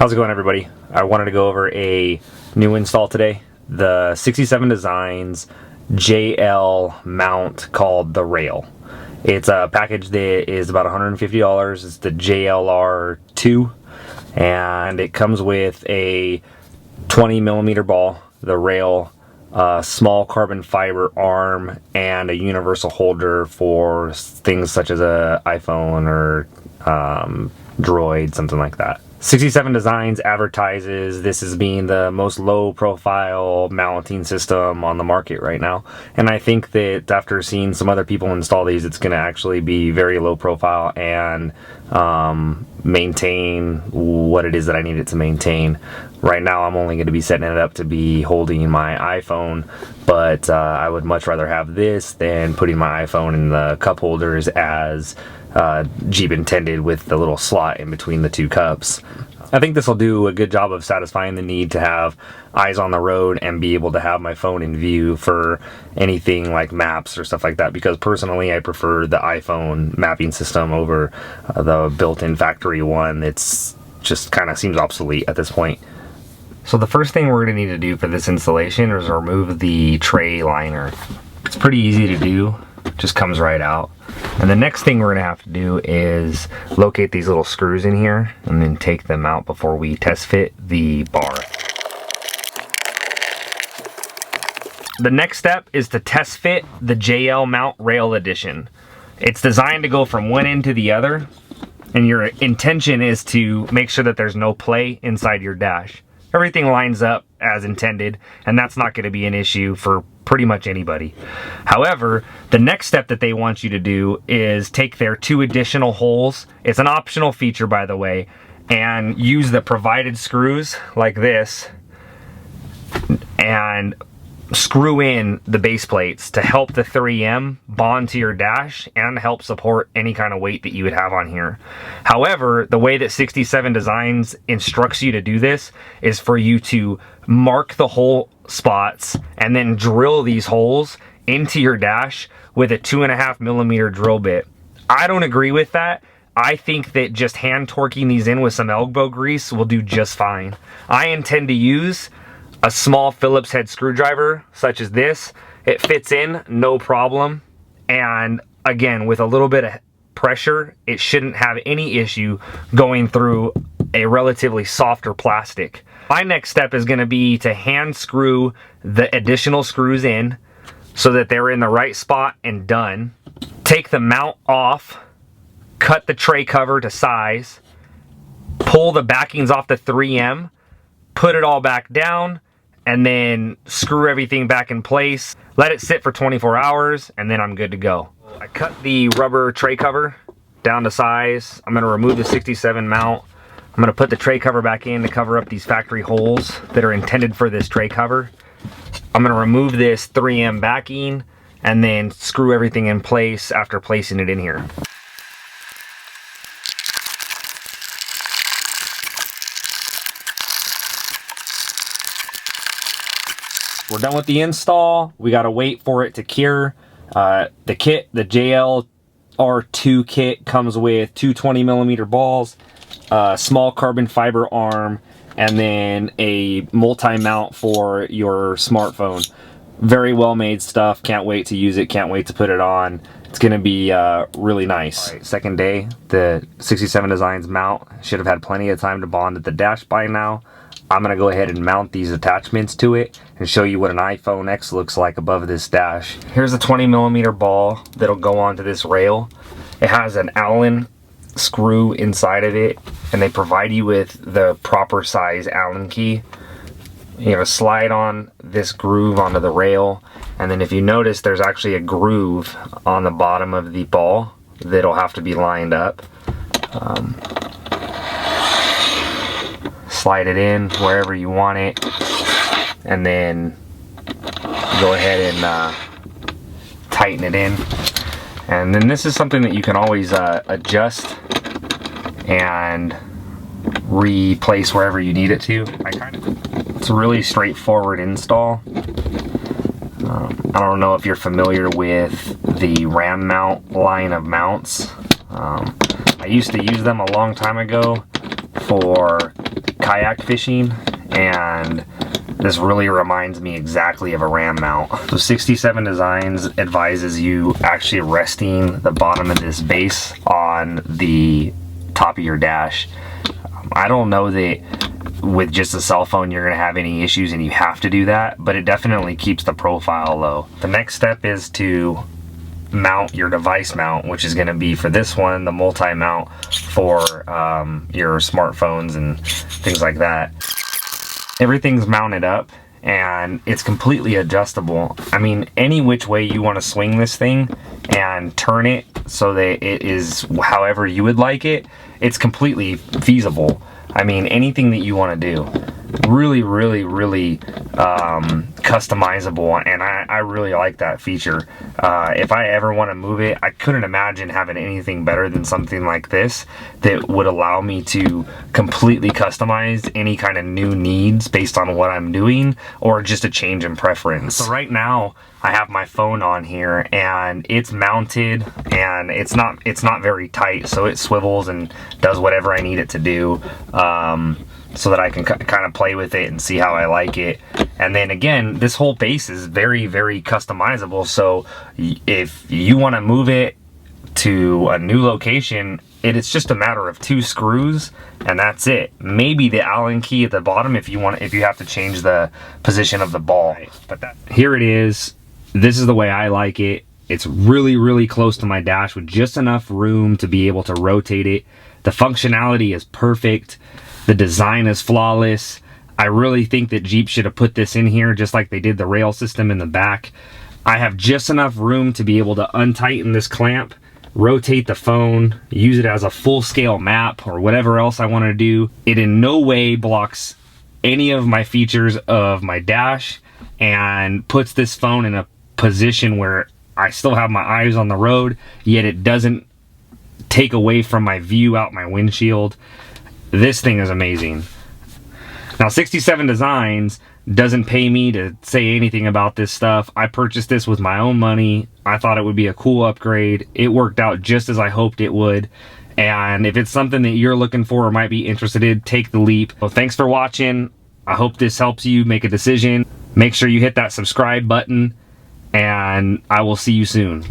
How's it going, everybody? I wanted to go over a new install today. The 67 Designs JL mount called the Rail. It's a package that is about $150. It's the JLR2, and it comes with a 20 millimeter ball, the rail, small carbon fiber arm, and a universal holder for things such as a iPhone or Droid, something like that. 67 Designs advertises this as being the most low profile mounting system on the market right now, and I think that after seeing some other people install these, it's going to actually be very low profile and maintain what it is that I need it to maintain. Right now I'm only going to be setting it up to be holding my iPhone, but I would much rather have this than putting my iPhone in the cup holders as Jeep intended, with the little slot in between the two cups. I think this will do a good job of satisfying the need to have eyes on the road and be able to have my phone in view for anything like maps or stuff like that, because personally I prefer the iPhone mapping system over the built-in factory one. It's just kind of seems obsolete at this point. So the first thing we're going to need to do for this installation is remove the tray liner. It's pretty easy to do, just comes right out. And the next thing we're going to have to do is locate these little screws in here and then take them out before we test fit the bar. The next step is to test fit the JL Mount Rail Edition. It's designed to go from one end to the other, and your intention is to make sure that there's no play inside your dash. Everything lines up as intended, and that's not going to be an issue for pretty much anybody. However, the next step that they want you to do is take their 2 additional holes. It's an optional feature, by the way, and use the provided screws like this and screw in the base plates to help the 3M bond to your dash and help support any kind of weight that you would have on here. However, the way that 67 Designs instructs you to do this is for you to mark the hole spots and then drill these holes into your dash with a 2.5 millimeter drill bit. I don't agree with that. I think that just hand torquing these in with some elbow grease will do just fine. I intend to use a small Phillips head screwdriver such as this. It fits in no problem, and again, with a little bit of pressure, it shouldn't have any issue going through a relatively softer plastic. My next step is going to be to hand screw the additional screws in so that they're in the right spot and done. Take the mount off, cut the tray cover to size, pull the backings off the 3M, put it all back down, and then screw everything back in place. Let it sit for 24 hours, and then I'm good to go. I cut the rubber tray cover down to size. I'm gonna remove the 67 mount. I'm gonna put the tray cover back in to cover up these factory holes that are intended for this tray cover. I'm gonna remove this 3M backing and then screw everything in place after placing it in here. We're done with the install. We gotta wait for it to cure. The kit, the JLR2 kit, comes with 2 20 millimeter balls, a small carbon fiber arm, and then a multi-mount for your smartphone. Very well made stuff. Can't wait to use it. Can't wait to put it on. It's gonna be really nice. All right, second day, the 67 Designs mount should have had plenty of time to bond at the dash by now. I'm gonna go ahead and mount these attachments to it and show you what an iPhone X looks like above this dash. Here's a 20 millimeter ball that'll go onto this rail. It has an Allen screw inside of it, and they provide you with the proper size Allen key. You have a slide on this groove onto the rail, and then if you notice, there's actually a groove on the bottom of the ball that'll have to be lined up. Slide it in wherever you want it, and then go ahead and tighten it in. And then this is something that you can always adjust and replace wherever you need it to. It's a really straightforward install. I don't know if you're familiar with the Ram Mount line of mounts. I used to use them a long time ago for kayak fishing, and this really reminds me exactly of a ram mount. So 67 Designs advises you actually resting the bottom of this base on the top of your dash. I don't know that with just a cell phone you're gonna have any issues and you have to do that, but it definitely keeps the profile low. The next step is to mount your device mount, which is going to be for this one the multi-mount for your smartphones and things like that. Everything's mounted up and it's completely adjustable. I mean, any which way you want to swing this thing and turn it so that it is however you would like it, it's completely feasible. I mean, anything that you want to do, really customizable, and I really like that feature. If I ever want to move it, I couldn't imagine having anything better than something like this that would allow me to completely customize any kind of new needs based on what I'm doing or just a change in preference. So right now I have my phone on here and it's mounted and it's not very tight, so it swivels and does whatever I need it to do, so that I can kind of play with it and see how I like it. And then again, this whole base is very customizable, so if you want to move it to a new location, it's just a matter of 2 screws and that's it. Maybe the Allen key at the bottom if you have to change the position of the ball. But here it is. This is the way I like it. It's really close to my dash with just enough room to be able to rotate it. The functionality is perfect. The design is flawless. I really think that Jeep should have put this in here just like they did the rail system in the back. I have just enough room to be able to untighten this clamp, rotate the phone, use it as a full-scale map or whatever else I want to do. It in no way blocks any of my features of my dash and puts this phone in a position where I still have my eyes on the road, yet it doesn't take away from my view out my windshield. This thing is amazing. Now 67 Designs doesn't pay me to say anything about this stuff. I purchased this with my own money. I thought it would be a cool upgrade. It worked out just as I hoped it would. And if it's something that you're looking for or might be interested in, take the leap. Well, thanks for watching. I hope this helps you make a decision. Make sure you hit that subscribe button and I will see you soon.